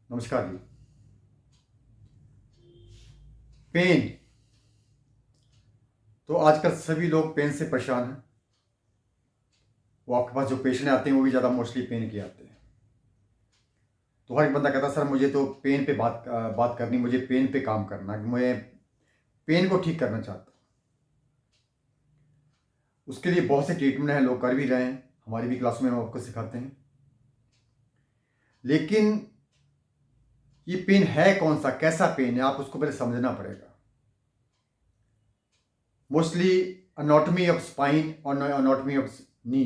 नमस्कार जी। पेन। तो आजकल सभी लोग पेन से परेशान हैं। वो आपके पास जो पेशेंट आते हैं वो भी ज़्यादा मोस्टली पेन के आते हैं। तो हर एक बंदा कहता है सर मुझे तो पेन पे बात करनी, मुझे पेन पे काम करना, मैं पेन को ठीक करना चाहता हूँ। उसके लिए बहुत से ट्रीटमेंट हैं, लोग कर भी रहे हैं, हमारी भी क्लास में हम आपको सिखाते हैं। लेकिन ये पेन है कौन सा, कैसा पेन है, आप उसको पहले समझना पड़ेगा। मोस्टली अनॉटमी ऑफ स्पाइन और अनॉटमी ऑफ नी,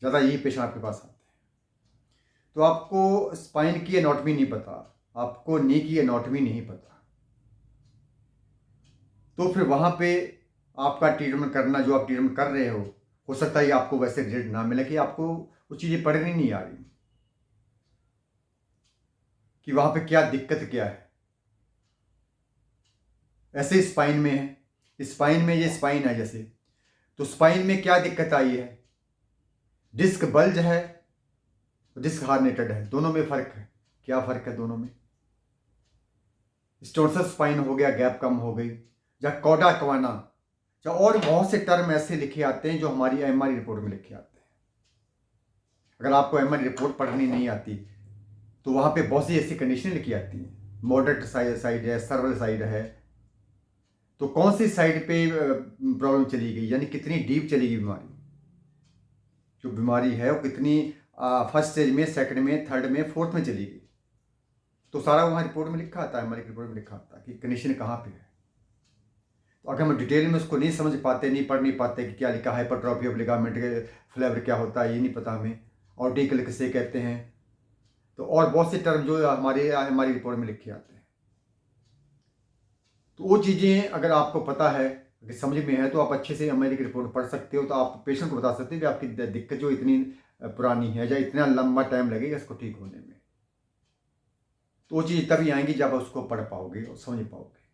ज़्यादा यही पेशेंट आपके पास आते हैं। तो आपको स्पाइन की एनाटॉमी नहीं पता, आपको नी की एनाटॉमी नहीं पता, तो फिर वहाँ पे आपका ट्रीटमेंट करना, जो आप ट्रीटमेंट कर रहे हो सकता है आपको वैसे रिजल्ट ना मिले कि आपको वो चीज़ें पढ़नी नहीं आ रही कि वहाँ पे क्या दिक्कत क्या है। ऐसे स्पाइन में है, स्पाइन में ये स्पाइन है जैसे, तो स्पाइन में क्या दिक्कत आई है, डिस्क बल्ज है, डिस्क हार्नेटेड है, दोनों में फ़र्क है। क्या फ़र्क है दोनों में? स्टोर्सस स्पाइन हो गया, गैप कम हो गई, या कॉडा कवाना, या और बहुत से टर्म ऐसे लिखे आते हैं जो हमारी एमआरआई रिपोर्ट में लिखे आते हैं। अगर आपको एमआरआई रिपोर्ट पढ़नी नहीं आती तो वहाँ पे बहुत सी ऐसी कंडीशन लिखी आती हैं, मॉडरेट साइड है, सर्वल साइड है, तो कौन सी साइड पे प्रॉब्लम चली गई, यानी कितनी डीप चली गई बीमारी, जो बीमारी है वो कितनी फर्स्ट स्टेज में, सेकंड में, थर्ड में, फोर्थ में चली गई। तो सारा वहाँ रिपोर्ट में लिखा आता है, हमारी रिपोर्ट में लिखा आता है कि कंडीशन कहाँ पे है। तो अगर हम डिटेल में उसको नहीं समझ पाते, नहीं पढ़ नहीं पाते कि क्या लिखा है, हाइपरट्रॉफी ऑफ लिगामेंट के फ्लेवर क्या होता है, ये नहीं पता हमें, ऑर्टिकल किसे कहते हैं, तो और बहुत से टर्म जो हमारी रिपोर्ट में लिखे आते हैं। तो वो चीज़ें अगर आपको पता है, अगर समझ में है, तो आप अच्छे से हमारी रिपोर्ट पढ़ सकते हो, तो आप पेशेंट को बता सकते हो कि आपकी दिक्कत जो इतनी पुरानी है या इतना लंबा टाइम लगेगा इसको ठीक होने में। तो वो चीज़ तभी आएंगी जब आप उसको पढ़ पाओगे और समझ पाओगे।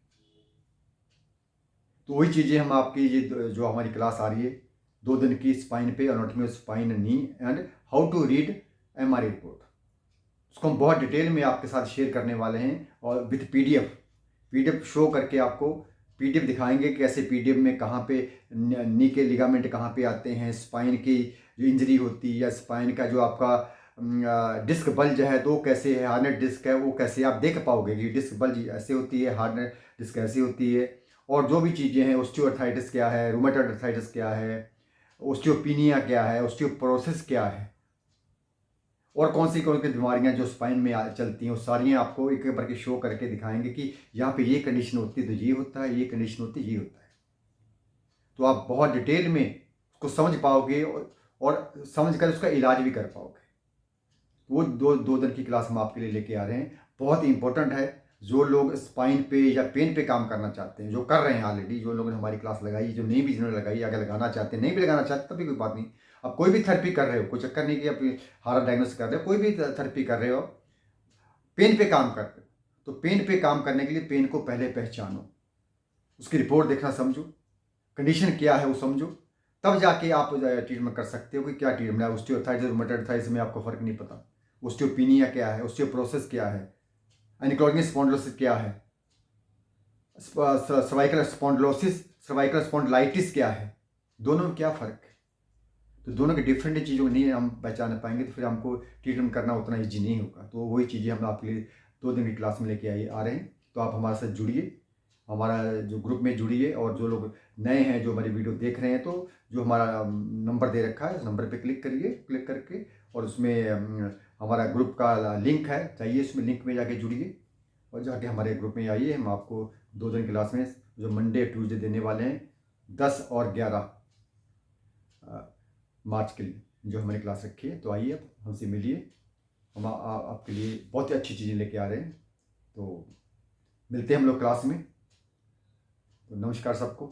तो वही चीज़ें हम आपकी ये जो हमारी क्लास आ रही है 2 दिन की, स्पाइन पे, anatomy of spine and knee, and how to read MRI report, उसको हम बहुत डिटेल में आपके साथ शेयर करने वाले हैं, और विथ पीडीएफ शो करके आपको पीडीएफ दिखाएंगे कि कैसे पीडीएफ में कहाँ पे नी के लिगामेंट कहाँ पे आते हैं, स्पाइन की जो इंजरी होती है, या स्पाइन का जो आपका डिस्क बल्ज है तो कैसे है, हार्नेट डिस्क है वो कैसे, आप देख पाओगे कि डिस्क बल्ज ऐसे होती है, हार्नेट डिस्क ऐसी होती है, और जो भी चीज़ें हैं, ऑस्टियोआर्थराइटिस क्या है, रूमेटॉइड आर्थराइटिस क्या है, ऑस्टियोपिनिया क्या है, ऑस्टियोपोरोसिस क्या है, और कौन सी बीमारियां जो स्पाइन में चलती हैं, वो सारी आपको एक एक करके शो करके दिखाएंगे कि यहाँ पे ये कंडीशन होती है तो ये होता है, ये कंडीशन होती है ये होता है। तो आप बहुत डिटेल में उसको समझ पाओगे और समझ कर उसका इलाज भी कर पाओगे। वो 2 दिन की क्लास हम आपके लिए लेके आ रहे हैं, बहुत ही इंपॉर्टेंट है। जो लोग स्पाइन पे या पेन पे काम करना चाहते हैं, जो कर रहे हैं ऑलरेडी, जो लोगों ने हमारी क्लास लगाई, जो नहीं भी जिन्होंने लगाई, अगर लगाना चाहते हैं, नहीं भी लगाना चाहते तभी कोई बात नहीं। अब कोई भी थेरेपी कर रहे हो, कोई चक्कर नहीं कि आप हार्ट डायग्नोस कर रहे हो, कोई भी थेरेपी कर रहे हो, पेन पे काम कर रहे हो, तो पेन पे काम करने के लिए पेन को पहले पहचानो, उसकी रिपोर्ट देखना समझो, कंडीशन क्या है वो समझो, तब जाके आप ट्रीटमेंट कर सकते हो कि क्या ट्रीटमेंट है। ऑस्टियोआर्थराइटिस, रूमेटॉइड आर्थराइटिस में आपको फर्क नहीं पता, ऑस्टियोपिनिया क्या है, ऑस्टियोपोरोसिस क्या है, एनिक्लोजिंग स्पॉन्डिलोसिस क्या है, सर्वाइकल स्पॉन्डिलोसिस, सर्वाइकल स्पॉन्डिलाइटिस क्या है, दोनों में क्या फ़र्क है। तो दोनों के डिफरेंट चीज़ों को नहीं हम पहचान पाएंगे तो फिर हमको ट्रीटमेंट करना उतना ईजी नहीं होगा। तो वही चीज़ें हम आपके लिए 2 दिन की क्लास में लेके आ रहे हैं। तो आप हमारे साथ जुड़िए, हमारा जो ग्रुप में जुड़िए, और जो लोग नए हैं जो हमारी वीडियो देख रहे हैं, तो जो हमारा नंबर दे रखा है उस नंबर पे क्लिक करिए, क्लिक करके, और उसमें हमारा ग्रुप का लिंक है, चाहिए उसमें लिंक में जाके जुड़िए और जाके हमारे ग्रुप में आइए। हम आपको 2 दिन क्लास में जो मंडे ट्यूसडे देने वाले हैं 10 और 11 मार्च के लिए जो हमारी क्लास रखी है, तो आइए आप हमसे मिलिए। हम आपके लिए बहुत ही अच्छी चीज़ें लेके आ रहे हैं। तो मिलते हैं हम लोग क्लास में। तो नमस्कार सबको।